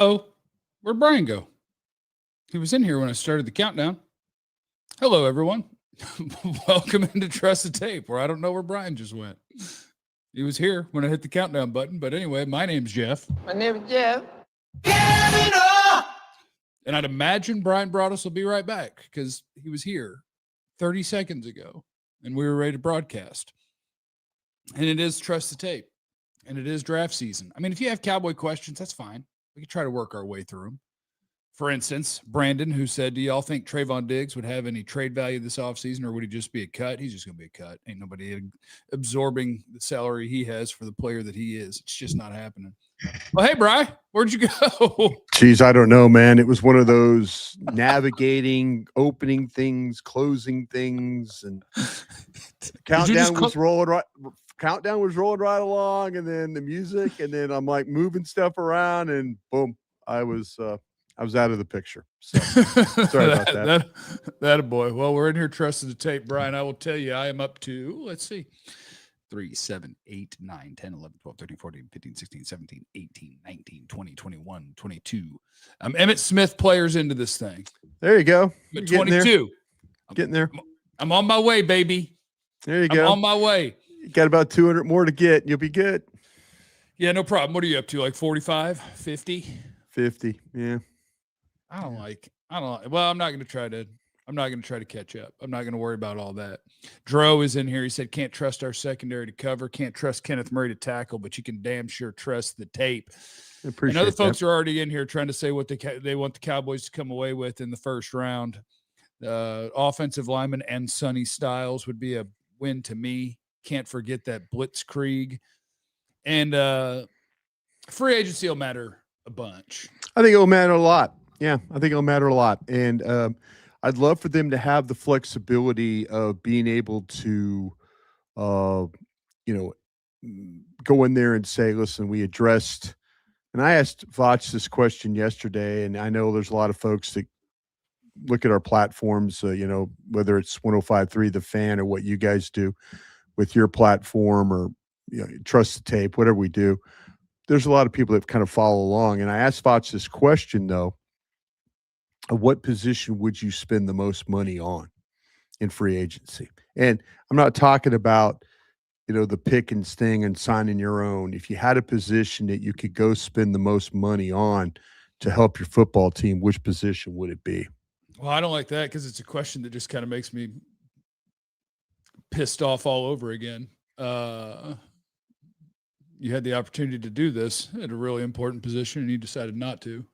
Uh-oh. Where'd Bryan go? He was in here when I started the countdown. Hello, everyone. Welcome into Trust the Tape, where I don't know where Bryan just went. He was here when I hit the countdown button. But anyway, my name's Jeff. My name is Jeff. And I'd imagine Bryan Broaddus will be right back because he was here 30 seconds ago and we were ready to broadcast. And it is Trust the Tape. And it is draft season. I mean, if you have Cowboy questions, that's fine. We can try to work our way through them. For instance, Brandon, who said, do y'all think Trayvon Diggs would have any trade value this offseason, or would he just be a cut? He's just going to be a cut. Ain't nobody absorbing the salary he has for the player that he is. It's just not happening. Well, hey, Bri, where'd you go? Geez, I don't know, man. It was one of those navigating, opening things, closing things, and countdown was rolling right along, and then the music, and then I'm like moving stuff around, and boom, I was out of the picture. So sorry about that. That a boy. Well, we're in here trusting the tape, Bryan. I will tell you, I am up to, let's see, 3, 7, 8, 9, 10, 11, 12, 13, 14, 15, 16, 17, 18, 19, 20, 21, 22. I'm Emmitt Smith players into this thing. There you go. I'm at 22. Getting there. I'm on my way, baby. There you go. I'm on my way. You got about 200 more to get. You'll be good. Yeah, no problem. What are you up to? Like 45, 50? 50. Yeah. Well, I'm not going to try to catch up. I'm not going to worry about all that. Dro is in here. He said, can't trust our secondary to cover. Can't trust Kenneth Murray to tackle, but you can damn sure trust the tape. And other folks are already in here trying to say what they want the Cowboys to come away with in the first round. Offensive lineman and Sonny Styles would be a win to me. Can't forget that blitzkrieg. And free agency will matter a bunch. I think it will matter a lot. Yeah, I think it'll matter a lot. And I'd love for them to have the flexibility of being able to, go in there and say, listen, we addressed, and I asked Vach this question yesterday, and I know there's a lot of folks that look at our platforms, whether it's 105.3 The Fan or what you guys do with your platform or Trust the Tape, whatever we do. There's a lot of people that kind of follow along. And I asked Vach this question, though. What position would you spend the most money on in free agency? And I'm not talking about, the Pickens thing and signing your own. If you had a position that you could go spend the most money on to help your football team, which position would it be? Well, I don't like that because it's a question that just kind of makes me pissed off all over again. You had the opportunity to do this at a really important position and you decided not to.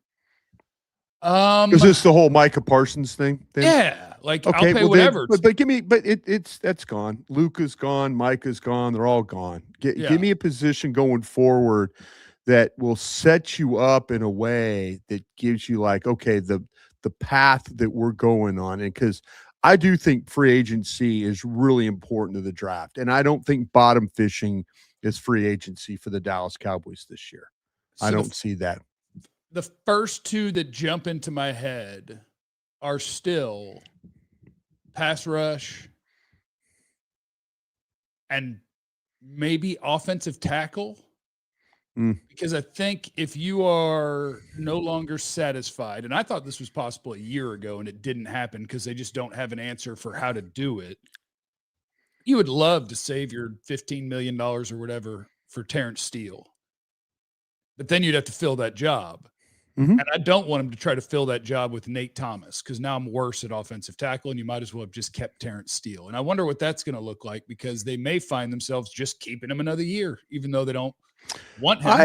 Is this the whole Micah Parsons thing? Yeah, like okay, I'll pay whatever. That's gone. Luka's gone. Micah's gone. They're all gone. Give me a position going forward that will set you up in a way that gives you the path that we're going on. And because I do think free agency is really important to the draft, and I don't think bottom fishing is free agency for the Dallas Cowboys this year. So I don't see that. The first two that jump into my head are still pass rush and maybe offensive tackle. Because I think if you are no longer satisfied, and I thought this was possible a year ago and it didn't happen because they just don't have an answer for how to do it. You would love to save your $15 million or whatever for Terrence Steele. But then you'd have to fill that job. And I don't want him to try to fill that job with Nate Thomas because now I'm worse at offensive tackle and you might as well have just kept Terrence Steele. And I wonder what that's going to look like because they may find themselves just keeping him another year, even though they don't want him.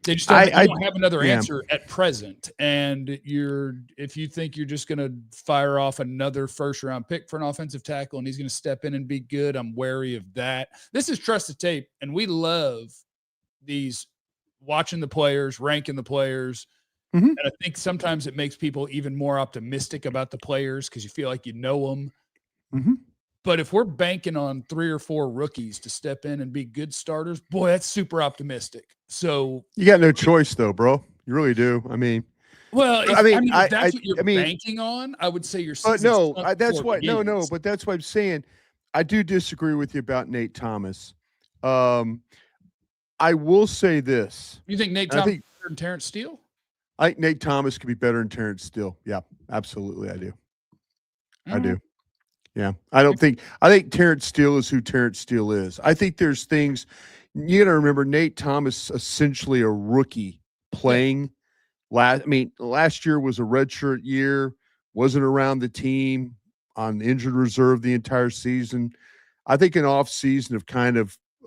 They just don't have another answer at present. And if you think you're just going to fire off another first-round pick for an offensive tackle and he's going to step in and be good, I'm wary of that. This is Trust the Tape, and we love these watching the players, ranking the players. And I think sometimes it makes people even more optimistic about the players because you feel like you know them. But if we're banking on 3 or 4 rookies to step in and be good starters, boy, that's super optimistic. So you got no choice, though, bro. You really do. I mean, well, if that's what you're banking on, I would say you're. But no, that's why. No. But that's why I'm saying I do disagree with you about Nate Thomas. I will say this. You think Nate Thomas better than Terrence Steele? I think Nate Thomas could be better than Terrence Steele. Yeah, absolutely, I do. I do. Yeah, I think Terrence Steele is who Terrence Steele is. I think there's things you got to remember. Nate Thomas, essentially a rookie playing. Last year was a redshirt year. Wasn't around the team on injured reserve the entire season. I think an off season of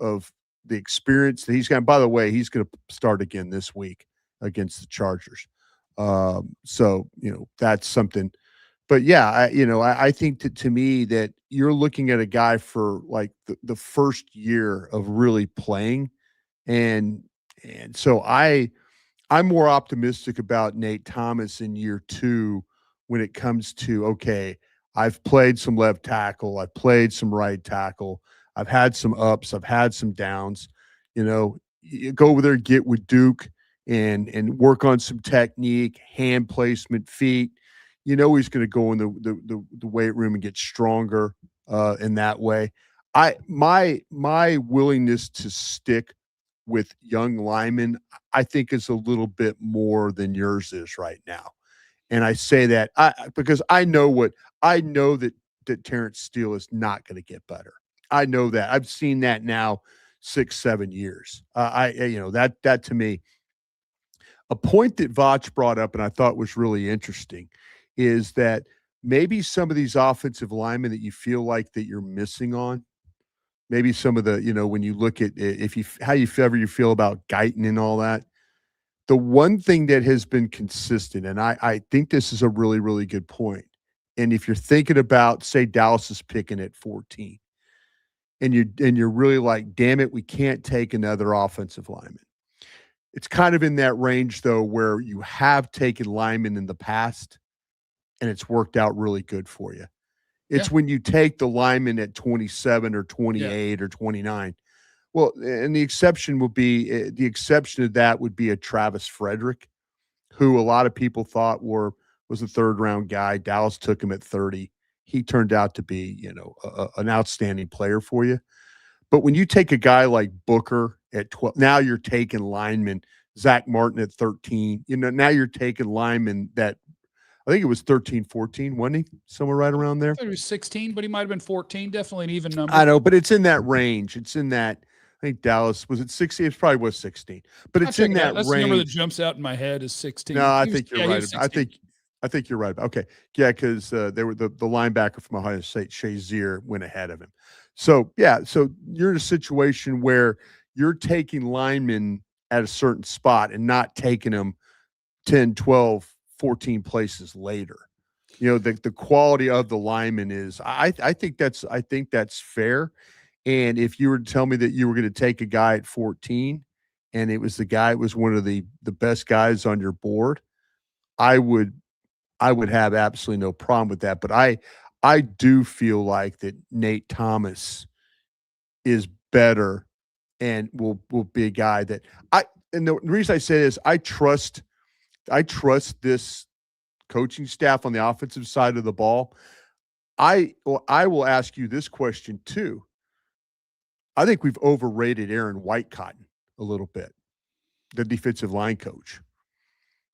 of the experience that he's got. By the way, he's going to start again this week against the Chargers. So that's something. But yeah, I think that to me that you're looking at a guy for like the first year of really playing, and so I'm more optimistic about Nate Thomas in year 2 when it comes to, okay, I've played some left tackle, I've played some right tackle, I've had some ups, I've had some downs. You go over there, get with Duke and work on some technique, hand placement, feet. He's going to go in the weight room and get stronger in that way. My willingness to stick with young linemen, I think is a little bit more than yours is right now. And I say that because I know that Terrence Steele is not going to get better. I know that. I've seen that now 6-7 years. That to me, a point that Vach brought up and I thought was really interesting is that maybe some of these offensive linemen that you feel like that you're missing on, maybe some of the, when you look at how you feel about Guyton and all that, the one thing that has been consistent, and I think this is a really, really good point. And if you're thinking about, say, Dallas is picking at 14, and you're really like, damn it, we can't take another offensive lineman. It's kind of in that range, though, where you have taken linemen in the past, and it's worked out really good for you. It's when you take the lineman at 27 or 28 or 29. Well, and the exception to that would be a Travis Frederick, who a lot of people thought was a third-round guy. Dallas took him at 30. He turned out to be, an outstanding player for you. But when you take a guy like Booker at 12, now you're taking linemen, Zach Martin at 13. Now you're taking linemen that I think it was 13, 14, wasn't he? Somewhere right around there. I thought it was 16, but he might have been 14. Definitely an even number. I know, but it's in that range. It's in that. I think Dallas was it 16. It probably was 16, but it's in that That's range. The number that jumps out in my head is 16. No, I think you're right. I think you're right. Okay, yeah, because they were the linebacker from Ohio State, Shazier, went ahead of him. So yeah, so you're in a situation where you're taking linemen at a certain spot and not taking them 10, 12, 14 places later. The quality of the lineman is I think that's fair. And if you were to tell me that you were going to take a guy at 14 and it was one of the best guys on your board, I would have absolutely no problem with that. But I do feel like that Nate Thomas is better and will be a guy that and the reason I say this, I trust this coaching staff on the offensive side of the ball. I will ask you this question too. I think we've overrated Aaron Whitecotton a little bit, the defensive line coach.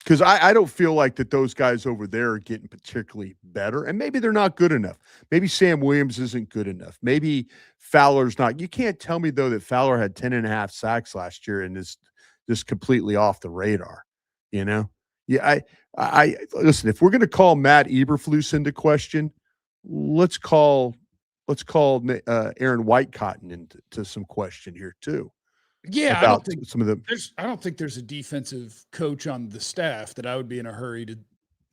Because I don't feel like that those guys over there are getting particularly better. And maybe they're not good enough. Maybe Sam Williams isn't good enough. Maybe Fowler's not. You can't tell me, though, that Fowler had 10.5 sacks last year and is just completely off the radar. Yeah, I listen, if we're going to call Matt Eberflus into question, let's call Aaron Whitecotton into some question here too. Yeah, I don't think there's a defensive coach on the staff that I would be in a hurry to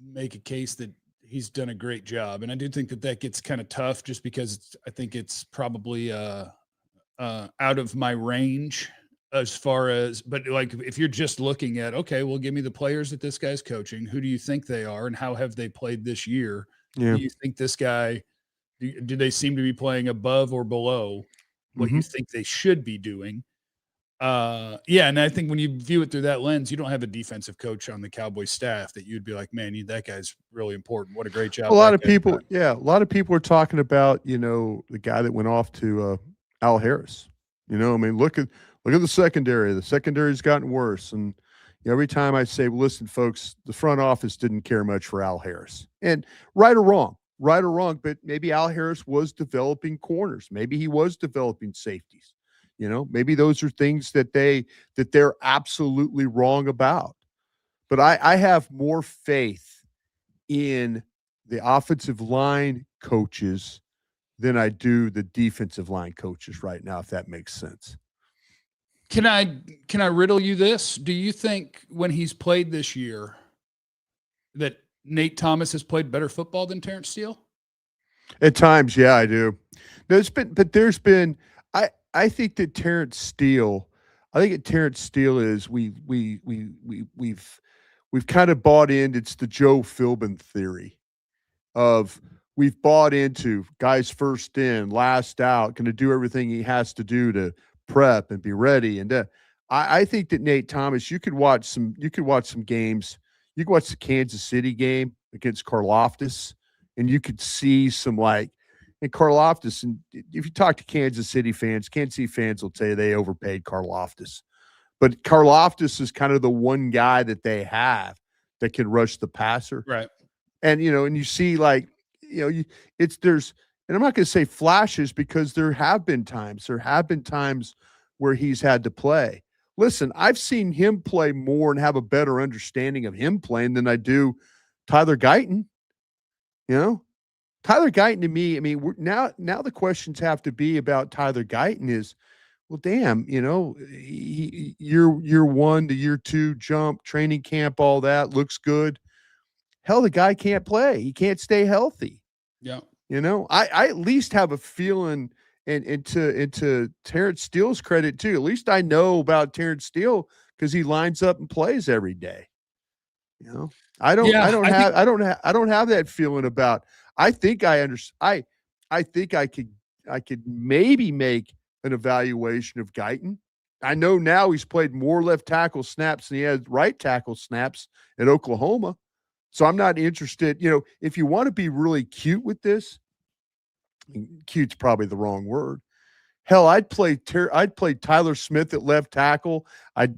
make a case that he's done a great job. And I do think that gets kind of tough just because I think it's probably out of my range as far as, but like if you're just looking at, okay, well, give me the players that this guy's coaching. Who do you think they are and how have they played this year? Yeah. Do you think this guy, do they seem to be playing above or below what you think they should be doing? And I think when you view it through that lens, you don't have a defensive coach on the Cowboys staff that you'd be like, man, that guy's really important. What a great job. A lot of people are talking about, the guy that went off to Al Harris. Look at the secondary. The secondary's gotten worse. And, Every time I say, well, listen, folks, the front office didn't care much for Al Harris. And right or wrong, but maybe Al Harris was developing corners. Maybe he was developing safeties. Maybe those are things that they're absolutely wrong about. But I have more faith in the offensive line coaches than I do the defensive line coaches right now, if that makes sense. Can I riddle you this? Do you think when he's played this year that Nate Thomas has played better football than Terrence Steele? At times, yeah, I do. I think that Terrence Steele is we've kind of bought in. It's the Joe Philbin theory of we've bought into guys first in, last out, going to do everything he has to do to prep and be ready. And I think that Nate Thomas, you could watch some games. You could watch the Kansas City game against Karlaftis, and you could see some and Karlaftis. And if you talk to Kansas City fans will tell you they overpaid Karlaftis. But Karlaftis is kind of the one guy that they have that can rush the passer. Right. And, and you see and I'm not going to say flashes because there have been times where he's had to play. Listen, I've seen him play more and have a better understanding of him playing than I do Tyler Guyton. Tyler Guyton to me, I mean, now the questions have to be about Tyler Guyton is, well, damn, year 1 to year 2 jump, training camp, all that looks good. Hell, the guy can't play. He can't stay healthy. Yeah. I at least have a feeling, and to Terrence Steele's credit too, at least I know about Terrence Steele because he lines up and plays every day. I don't have that feeling about. I think I understand. I think I could maybe make an evaluation of Guyton. I know now he's played more left tackle snaps than he has right tackle snaps at Oklahoma. So I'm not interested. If you want to be really cute with this, cute's probably the wrong word. Hell, I'd play Tyler Smith at left tackle. I'd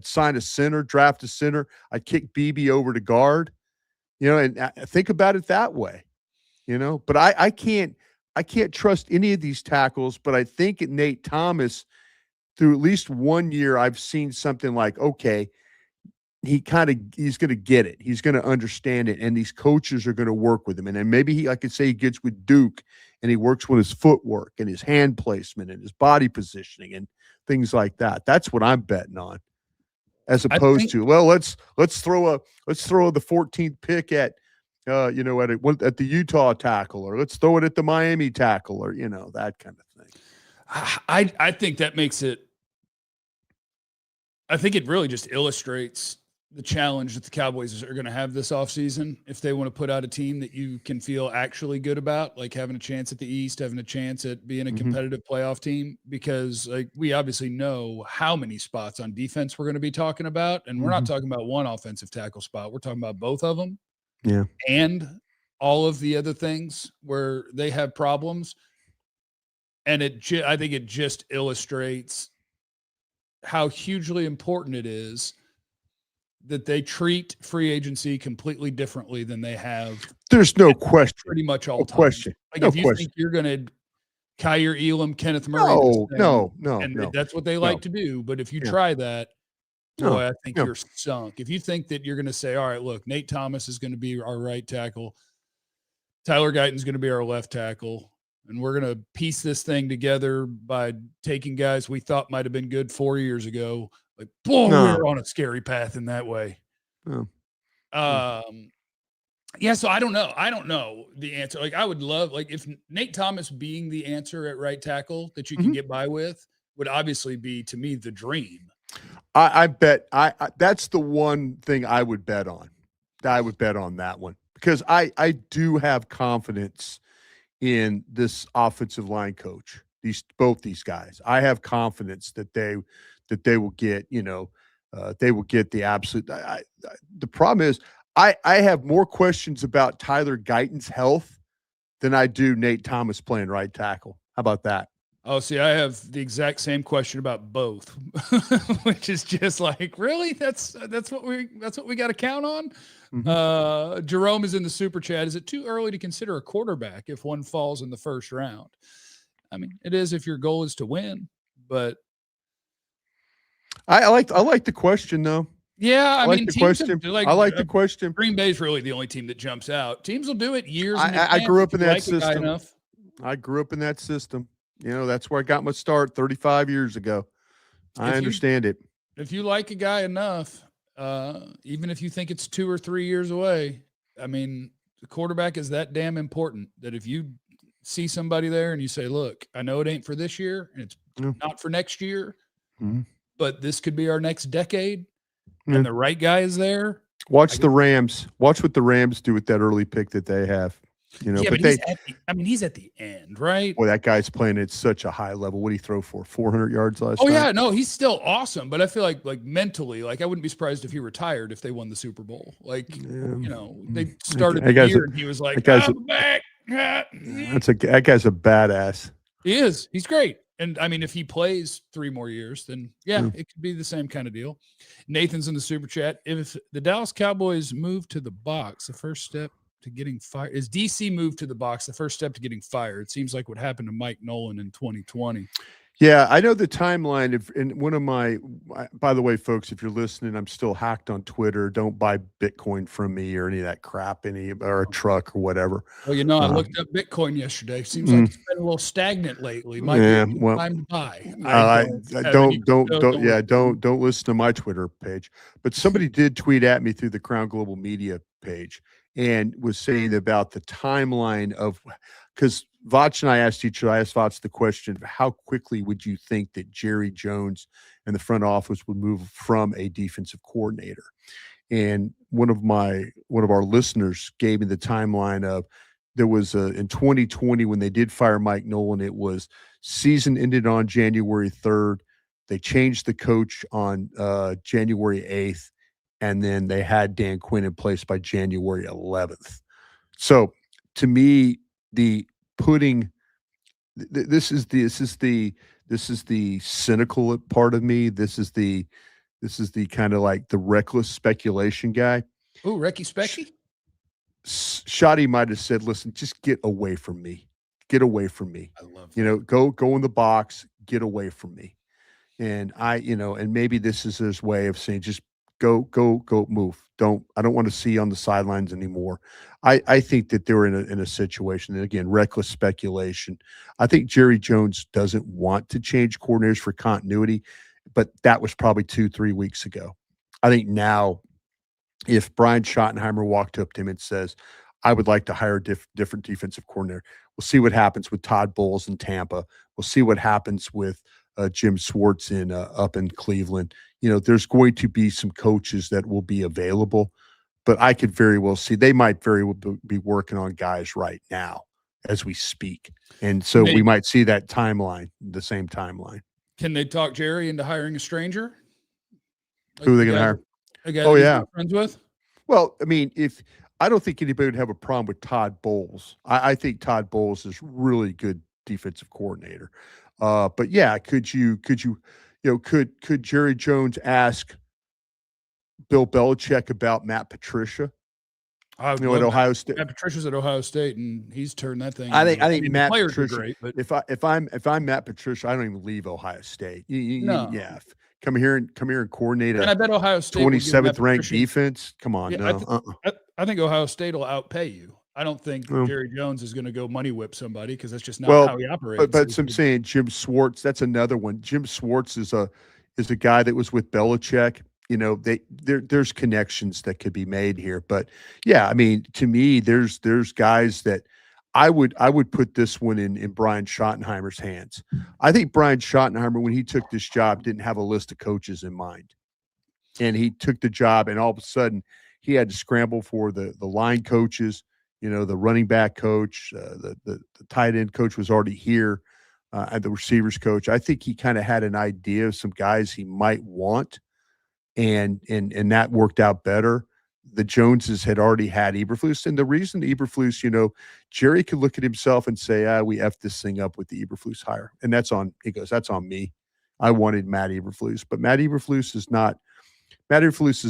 sign a center, draft a center. I'd kick BB over to guard. And think about it that way. But I can't trust any of these tackles. But I think at Nate Thomas, through at least 1 year, I've seen something like, okay, he's going to get it. He's going to understand it. And these coaches are going to work with him. And then maybe I could say he gets with Duke and he works with his footwork and his hand placement and his body positioning and things like that. That's what I'm betting on. As opposed to, well, let's throw the 14th pick at the Utah tackle, or let's throw it at the Miami tackle, or that kind of thing. I think that makes it. I think it really just illustrates the challenge that the Cowboys are going to have this offseason if they want to put out a team that you can feel actually good about, like having a chance at the East, having a chance at being a competitive playoff team, because we obviously know how many spots on defense we're going to be talking about, and we're not talking about one offensive tackle spot. We're talking about both of them. Yeah. And all of the other things where they have problems. And I think it just illustrates how hugely important it is that they treat free agency completely differently than they have. There's no question. Pretty much all time. Question. If you think you're going to Kyer Elam, Kenneth Murray. No. That's what they like to do. But if you try that, boy, I think you're sunk. If you think that you're going to say, all right, look, Nate Thomas is going to be our right tackle, Tyler Guyton's going to be our left tackle, and we're going to piece this thing together by taking guys we thought might have been good 4 years ago. We're on a scary path in that way. So I don't know. I don't know the answer. I would love, if Nate Thomas being the answer at right tackle that you can get by with would obviously be, to me, the dream. I bet that's the one thing I would bet on. I would bet on that one because I do have confidence in this offensive line coach. Both these guys, I have confidence that they will get, they will get the absolute. The problem is I have more questions about Tyler Guyton's health than I do Nate Thomas playing right tackle. How about that? Oh, see, I have the exact same question about both, which is just like, really? That's what we got to count on. Jerome is in the super chat. Is it too early to consider a quarterback if one falls in the first round? I mean, it is if your goal is to win, but I like the question though. Yeah, I mean, the teams question. like I like the question. Green Bay is really the only team that jumps out. Teams will do it years in I advance grew up if in you that like a guy system. enough. I grew up in that system. You know, that's where I got my start 35 years ago. I understand it. If you like a guy enough, even if you think it's 2 or 3 years away, I mean, the quarterback is that damn important that if you see somebody there and you say, "Look, I know it ain't for this year, and it's not for next year, but this could be our next decade," and the right guy is there. Watch the Rams. Watch what the Rams do with that early pick that they have. You know, Yeah, but he's at the end, right? Boy, that guy's playing at such a high level. What did he throw for? 400 yards last Oh time? yeah, no, he's still awesome, but I feel like mentally, like I wouldn't be surprised if he retired if they won the Super Bowl. Like, you know, they started the year and he was like, "I'm back." That guy's a badass. He is. He's great. And I mean, if he plays 3 more years, then yeah, it could be the same kind of deal. Nathan's in the super chat. If the Dallas Cowboys move to the box, the first step to getting fired is DC move to the box. The first step to getting fired. It seems like what happened to Mike Nolan in 2020. Yeah, I know the timeline. And one of my, by the way, folks, if you're listening, I'm still hacked on Twitter. Don't buy Bitcoin from me or any of that crap, or a truck or whatever. Well, you know, I looked up Bitcoin yesterday. Seems like it's been a little stagnant lately. Might be a good time to buy. Don't listen to my Twitter page. But somebody did tweet at me through the Crown Global Media page and was saying about the timeline of, because Vach and I asked Vach the question of how quickly would you think that Jerry Jones and the front office would move from a defensive coordinator? And one of our listeners gave me the timeline of, there was in 2020 when they did fire Mike Nolan, it was season ended on January 3rd. They changed the coach on January 8th, and then they had Dan Quinn in place by January 11th. So to me, this is the cynical part of me. This is the kind of like the reckless speculation guy. Oh, Recky Specky? Shoddy might have said, "Listen, just get away from me. Get away from me. I love that. You know, go in the box, get away from me." And and maybe this is his way of saying, just go move. I don't want to see you on the sidelines anymore. I think that they're in a situation, and again, reckless speculation. I think Jerry Jones doesn't want to change coordinators for continuity, but that was probably 2-3 weeks ago. I think now, if Brian Schottenheimer walked up to him and says, "I would like to hire a different defensive coordinator," we'll see what happens with Todd Bowles in Tampa. We'll see what happens with Jim Schwartz up in Cleveland. You know, there's going to be some coaches that will be available, but I could very well see they might very well be working on guys right now as we speak. And so we might see that timeline, the same timeline. Can they talk Jerry into hiring a stranger? Who are they going to hire? A guy that he's not friends with? Well, I mean, I don't think anybody would have a problem with Todd Bowles. I think Todd Bowles is really good defensive coordinator. But yeah, could Jerry Jones ask Bill Belichick about Matt Patricia? At Ohio State. Matt Patricia's at Ohio State, and he's turned that thing. I think Matt players Patricia. are great, but if I'm Matt Patricia, I don't even leave Ohio State. No. Yeah, come here and coordinate. And I bet Ohio State 27th ranked defense. Come on, yeah, I think Ohio State will outpay you. I don't think Jerry Jones is going to go money whip somebody because that's just not how he operates. But I'm saying Jim Schwartz, that's another one. Jim Schwartz is a guy that was with Belichick. You know, there's connections that could be made here. But yeah, I mean, to me, there's guys that I would put this one in Brian Schottenheimer's hands. I think Brian Schottenheimer, when he took this job, didn't have a list of coaches in mind. And he took the job, and all of a sudden he had to scramble for the line coaches. You know, the running back coach, the tight end coach was already here, and the receivers coach. I think he kind of had an idea of some guys he might want, and that worked out better the Joneses had already had Eberflus. And the reason Eberflus, Jerry could look at himself and say, we effed this thing up with the Eberflus hire. And that's on me. I wanted Matt Eberflus, but Matt Eberflus has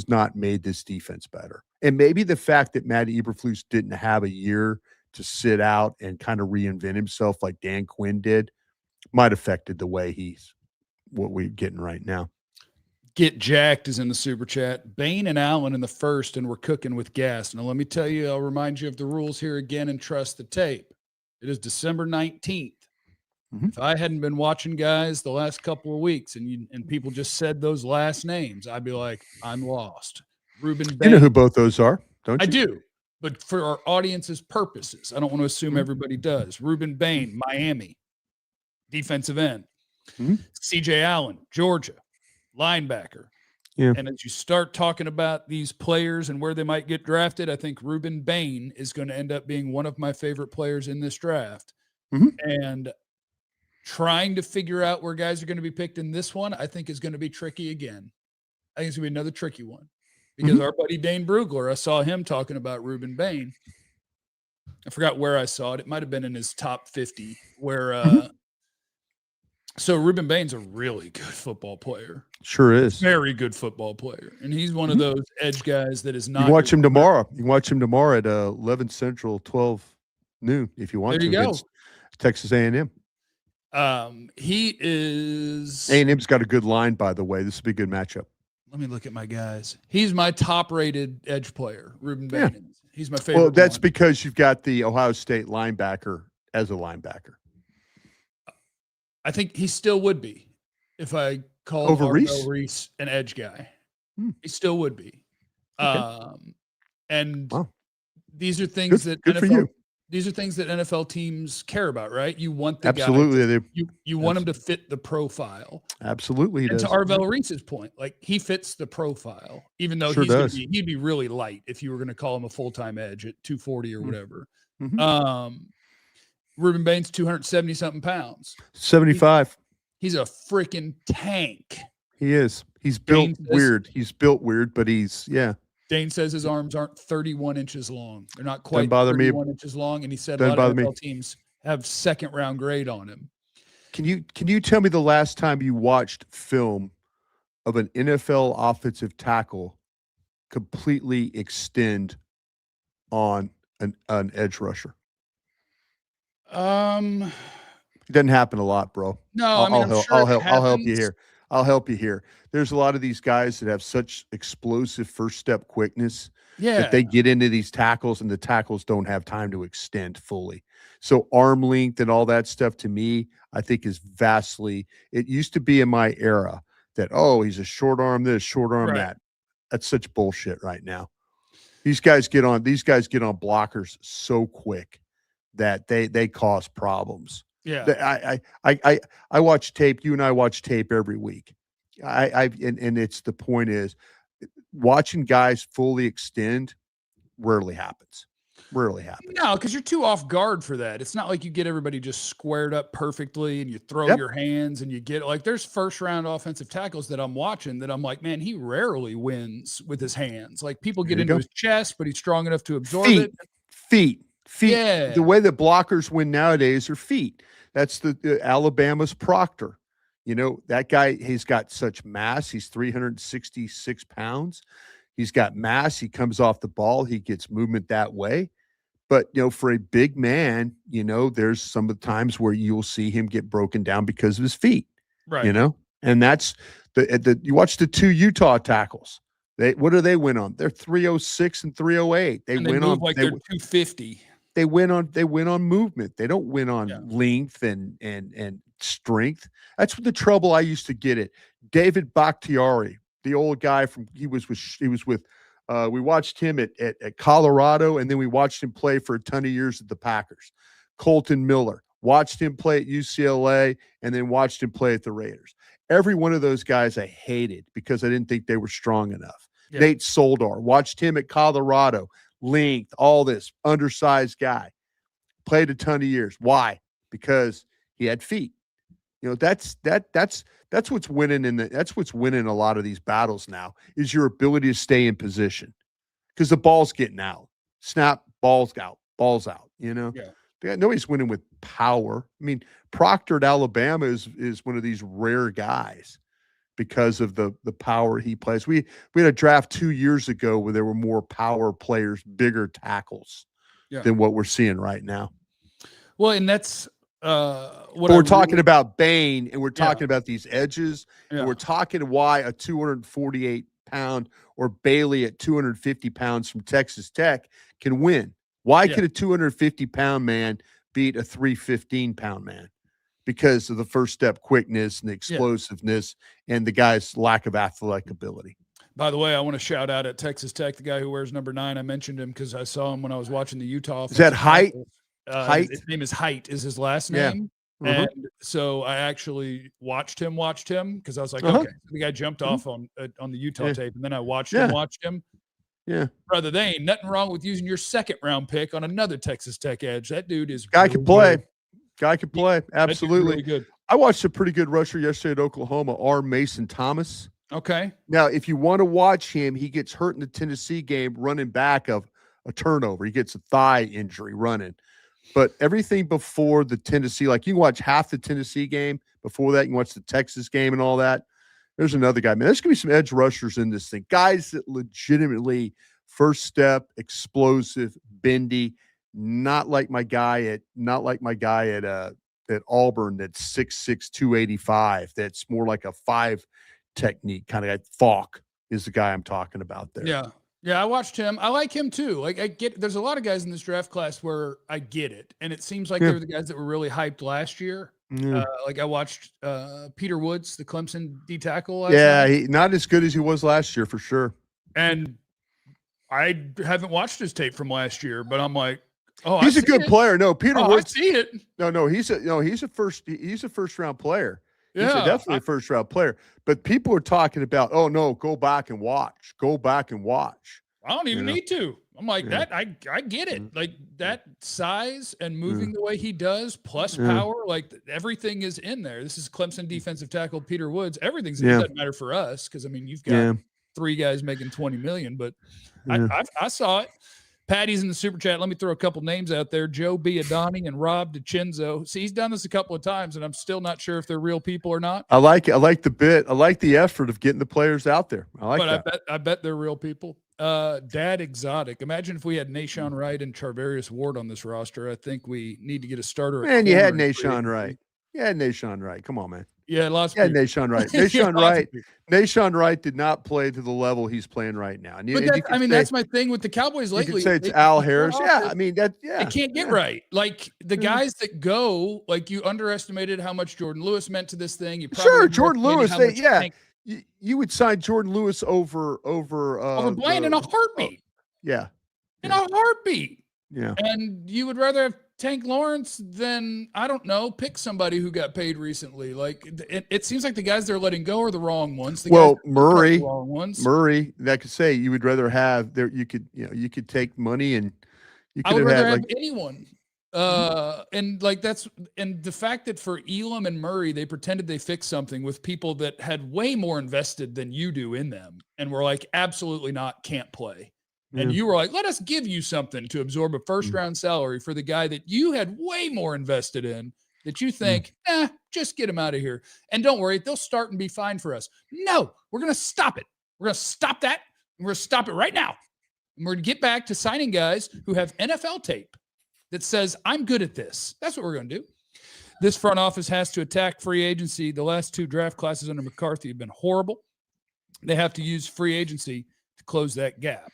not made this defense better. And maybe the fact that Matt Eberflus didn't have a year to sit out and kind of reinvent himself like Dan Quinn did might have affected the way what we're getting right now. Get Jacked is in the super chat. Bain and Allen in the first, and we're cooking with gas. Now, let me tell you, I'll remind you of the rules here again and trust the tape. It is December 19th. Mm-hmm. If I hadn't been watching guys the last couple of weeks and people just said those last names, I'd be like, I'm lost. Reuben Bain. You know who both those are, don't you? I do, but for our audience's purposes, I don't want to assume everybody does. Reuben Bain, Miami, defensive end. CJ Allen, Georgia, linebacker. Yeah. And as you start talking about these players and where they might get drafted, I think Reuben Bain is going to end up being one of my favorite players in this draft. And trying to figure out where guys are going to be picked in this one, I think is going to be tricky again. I think it's going to be another tricky one because our buddy Dane Brugler, I saw him talking about Reuben Bain. I forgot where I saw it. It might have been in his top 50 where, so Reuben Bain's a really good football player. Sure is. Very good football player. And he's one of those edge guys that is not. You watch him tomorrow. You can watch him tomorrow at 11 Central, 12 noon if you want to. There you go. Texas A&M. He is. A&M's got a good line, by the way. This will be a good matchup. Let me look at my guys. He's my top-rated edge player, Reuben Bain. Yeah. He's my favorite. Well, that's because you've got the Ohio State linebacker as a linebacker. I think he still would be if I called over Reese an edge guy. He still would be. Okay. And these are things that these are things that NFL teams care about, right? You want the guy. You want him to fit the profile. Absolutely, he and does. To Arvell Reese's point, like he fits the profile, even though he'd be really light if you were going to call him a full-time edge at 240 or whatever. Reuben Bain's 270 something pounds. 75. He's a freaking tank. He is. He's built weird. He's built weird, but Dane says his arms aren't 31 inches long. They're not quite 31 inches long. And he said a lot of NFL teams have second round grade on him. Can you tell me the last time you watched film of an NFL offensive tackle completely extend on an edge rusher? It doesn't happen a lot, bro. No, I'll help you here. I'll help you here. There's a lot of these guys that have such explosive first step quickness that they get into these tackles and the tackles don't have time to extend fully. So arm length and all that stuff to me, I think is vastly. It used to be in my era that, he's a short arm this, short arm that. That's such bullshit right now. These guys get on blockers so quick that they cause problems. Yeah. I watch tape. You and I watch tape every week. And it's the point is watching guys fully extend rarely happens. No, because you're too off guard for that. It's not like you get everybody just squared up perfectly and you throw your hands and you get like there's first round offensive tackles that I'm watching that I'm like, man, he rarely wins with his hands. Like people get into his chest, but he's strong enough to absorb it. Feet. Yeah. The way that blockers win nowadays are feet. That's the Alabama's Proctor. That guy, he's got such mass. He's 366 pounds. He's got mass. He comes off the ball. He gets movement that way. But, for a big man, there's some of the times where you'll see him get broken down because of his feet. Right. And that's you watch the two Utah tackles. What do they win on? They're 306 and 308. They win on like they're 250. They win on movement. They don't win on length and strength. That's what the trouble I used to get it. David Bakhtiari, the old guy he was with we watched him at Colorado, and then we watched him play for a ton of years at the Packers. Colton Miller, watched him play at UCLA, and then watched him play at the Raiders. Every one of those guys I hated because I didn't think they were strong enough. Yeah. Nate Soldar, watched him at Colorado. Length, all this, undersized guy, played a ton of years. Why? Because he had feet. That's what's winning that's what's winning a lot of these battles now is your ability to stay in position. because the ball's getting out. Snap, balls out, balls out. Nobody's winning with power. I mean, Proctor at Alabama is one of these rare guys because of the power he plays. We had a draft 2 years ago where there were more power players, bigger tackles than what we're seeing right now. Well, and that's what we're talking about Bain, and we're talking about these edges, and we're talking why a 248-pound or Bailey at 250 pounds from Texas Tech can win. Why could a 250-pound man beat a 315-pound man? Because of the first step quickness and the explosiveness and the guy's lack of athletic ability. By the way, I want to shout out at Texas Tech, the guy who wears number 9. I mentioned him because I saw him when I was watching the Utah. Is that Height? Height? His name is Height is his last name. And so I actually watched him because I was like, okay, the guy jumped off on the Utah tape. And then I watched him. Yeah. Brother, there ain't nothing wrong with using your second round pick on another Texas Tech edge. That dude is guy can play. Guy can play. Absolutely. Really good. I watched a pretty good rusher yesterday at Oklahoma, R. Mason Thomas. Okay. Now, if you want to watch him, he gets hurt in the Tennessee game running back of a turnover. He gets a thigh injury running. But everything before the Tennessee, like you can watch half the Tennessee game. Before that, you can watch the Texas game and all that. There's another guy. Man, there's going to be some edge rushers in this thing. Guys that legitimately first step, explosive, bendy, not like my guy at Auburn that's 6'6", 285. That's more like a 5 technique kind of guy. Falk is the guy I'm talking about there. Yeah. Yeah, I watched him. I like him too. Like there's a lot of guys in this draft class where I get it. And it seems like they were the guys that were really hyped last year. Like I watched Peter Woods, the Clemson D tackle last night. He not as good as he was last year for sure. And I haven't watched his tape from last year, but I'm like, he's a good player. No, Peter Woods. I see it. He's a first round player. Yeah, he's definitely a first round player. But people are talking about, oh no, go back and watch. Go back and watch. I don't even need to. I'm like that. I get it. Like that size and moving the way he does, plus power, like everything is in there. This is Clemson defensive tackle Peter Woods. Everything's it doesn't matter for us because I mean you've got 3 guys making $20 million, but I saw it. Patty's in the super chat. Let me throw a couple names out there. Joe Biadani and Rob DiCenzo. See, he's done this a couple of times, and I'm still not sure if they're real people or not. I like it. I like the bit. I like the effort of getting the players out there. I like that. I bet they're real people. Dad Exotic. Imagine if we had Nashawn Wright and Charvarius Ward on this roster. I think we need to get a starter. Man, you had Nashawn Wright. Nashawn Wright. Come on, man. Yeah, Nashawn Wright. Nashawn Wright did not play to the level he's playing right now. And that's my thing with the Cowboys lately. You could say it's Al Harris. Yeah, I mean that. Yeah, they can't get right. Like the guys that go, like you underestimated how much Jordan Lewis meant to this thing. You probably Jordan Lewis. You would sign Jordan Lewis over Bryant in a heartbeat. In a heartbeat. Yeah, and you would rather have Tank Lawrence than, I don't know, pick somebody who got paid recently. Like it seems like the guys they're letting go are the wrong ones. Murray, that could say you would rather have there. You could take money and you could I would have rather had have anyone. And like and the fact that for Elam and Murray, they pretended they fixed something with people that had way more invested than you do in them. And were like, absolutely not, can't play. And you were like, let us give you something to absorb a first round salary for the guy that you had way more invested in that you think, just get him out of here. And don't worry, they'll start and be fine for us. No, we're going to stop it. We're going to stop that. And we're going to stop it right now. And we're going to get back to signing guys who have NFL tape that says, I'm good at this. That's what we're going to do. This front office has to attack free agency. The last 2 draft classes under McCarthy have been horrible. They have to use free agency to close that gap.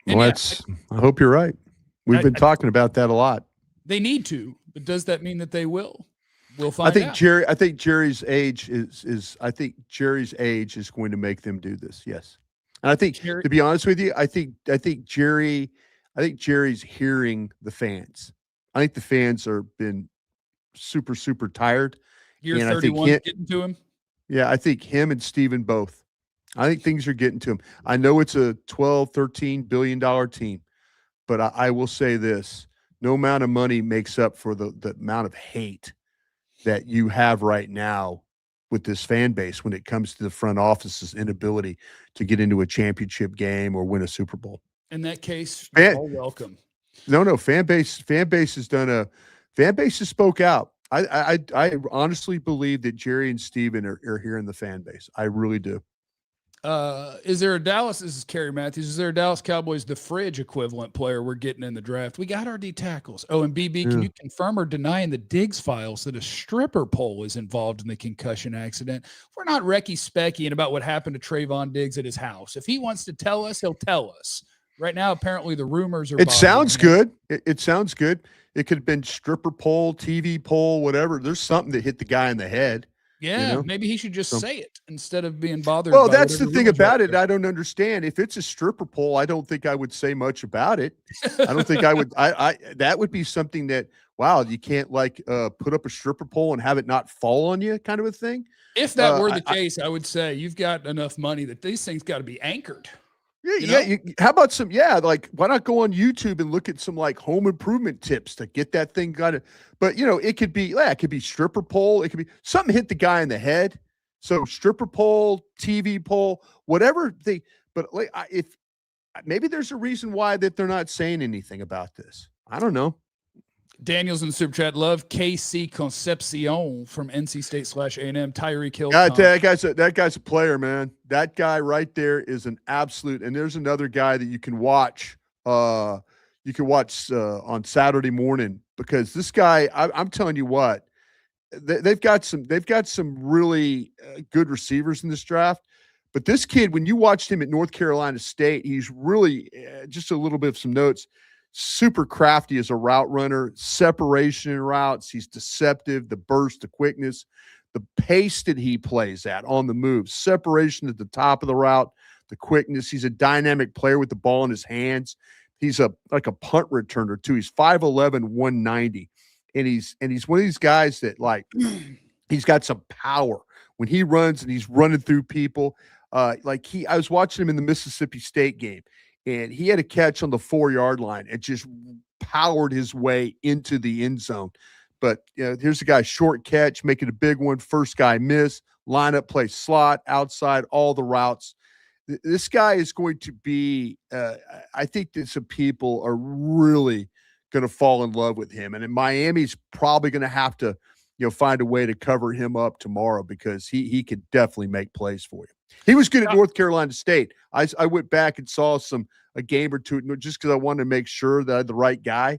And I hope you're right. We've been talking about that a lot. They need to, but does that mean that they will? We'll find out. I think Jerry's age is going to make them do this. Yes. And I think to be honest with you, I think Jerry's hearing the fans. I think the fans are been super, super tired. Year 31 getting to him. Yeah, I think him and Steven both. I think things are getting to him. I know it's a $12, $13 billion team, but I will say this. No amount of money makes up for the amount of hate that you have right now with this fan base when it comes to the front office's inability to get into a championship game or win a Super Bowl. In that case, you're all welcome. No, fan base has spoke out. I honestly believe that Jerry and Steven are here in the fan base. I really do. Is there a Dallas? This is Kerry Matthews. Is there a Dallas Cowboys the fridge equivalent player we're getting in the draft? We got our D tackles. Oh, and BB, can you confirm or deny in the Diggs files that a stripper pole is involved in the concussion accident? We're not Recky Speckying about what happened to Trayvon Diggs at his house. If he wants to tell us, he'll tell us. Right now, apparently the rumors are. It sounds good. It sounds good. It could have been stripper pole, TV pole, whatever. There's something that hit the guy in the head. Yeah, maybe he should just say it instead of being bothered. Well, that's the thing about it. I don't understand. If it's a stripper pole, I don't think I would say much about it. I don't think I would. That would be something that, wow, you can't put up a stripper pole and have it not fall on you, kind of a thing. If that were the case, I would say you've got enough money that these things got to be anchored. How about some? Yeah, why not go on YouTube and look at some home improvement tips to get that thing got it? But it could be stripper pole. It could be something hit the guy in the head. So stripper pole, TV pole, whatever they. But if maybe there's a reason why that they're not saying anything about this. I don't know. Daniel's in the super chat. Love KC Concepcion from NC State /A&M. Tyreek Hill. That guy's a player, man. That guy right there is an absolute. And there's another guy that you can watch. On Saturday morning, because this guy, I'm telling you what, they've got some really good receivers in this draft. But this kid, when you watched him at North Carolina State, he's really just a little bit of some notes. Super crafty as a route runner, separation in routes. He's deceptive, the burst, the quickness, the pace that he plays at on the move, separation at the top of the route, the quickness. He's a dynamic player with the ball in his hands. He's like a punt returner too. He's 5'11", 190. And he's one of these guys that he's got some power when he runs and he's running through people. I was watching him in the Mississippi State game. And he had a catch on the 4-yard line and just powered his way into the end zone. But here's a guy, short catch, making a big one. First guy miss, lineup play, slot, outside, all the routes. This guy is going to be, I think that some people are really going to fall in love with him. And Miami's probably going to have to, find a way to cover him up tomorrow, because he could definitely make plays for you. He was good at North Carolina State. I went back and saw a game or two just because I wanted to make sure that I had the right guy.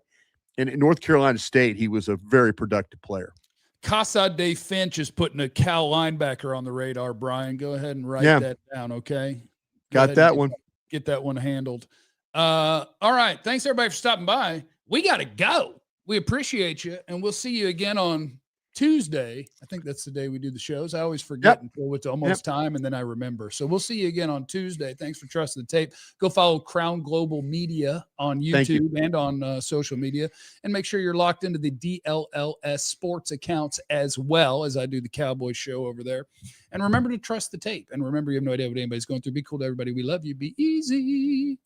And at North Carolina State, he was a very productive player. Casa de Finch is putting a Cal linebacker on the radar, Brian. Go ahead and write that down, okay? Got that one. Get that one handled. All right. Thanks, everybody, for stopping by. We got to go. We appreciate you, and we'll see you again on Tuesday. I think that's the day we do the shows. I always forget until it's almost time, and then I remember. So we'll see you again on Tuesday. Thanks for trusting the tape. Go follow Crown Global Media on YouTube and on social media, and make sure you're locked into the DLLS sports accounts as well, as I do the Cowboys show over there. And remember to trust the tape. And remember, you have no idea what anybody's going through. Be cool to everybody. We love you. Be easy.